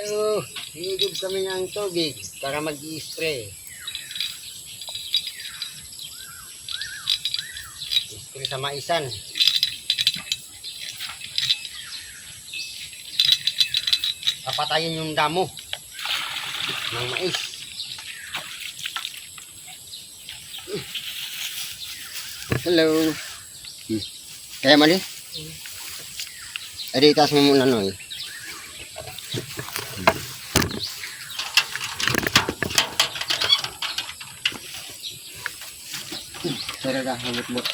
Hello, higib kami ng tubig para mag-i-spray. Spray sa maisan. Papatayin yung damo ng mais. Hello. Kaya mali? Adi, itaas mo muna no. Tara dah, hamut-mut.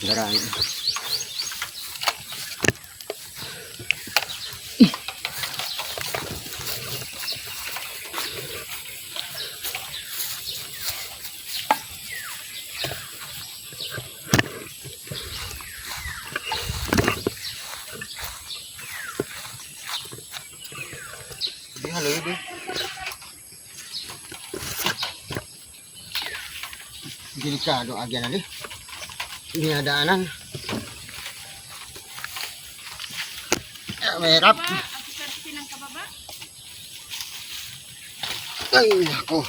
Daraan. Halo ini. Delikado agyan ali. Dinadaanan. Mahirap. Ay, nako.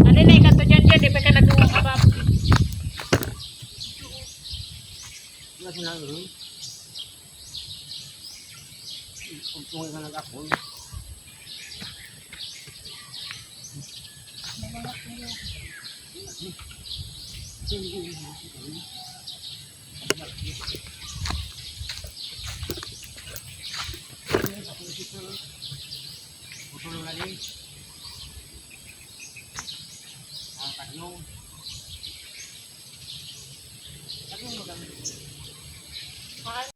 Ano na ikato dyan dyan, di ba ka nagawang kabab? Wala na rin. Kung ka nag-apol. Putulong lagi. Tagnong. Tagnong mo kami.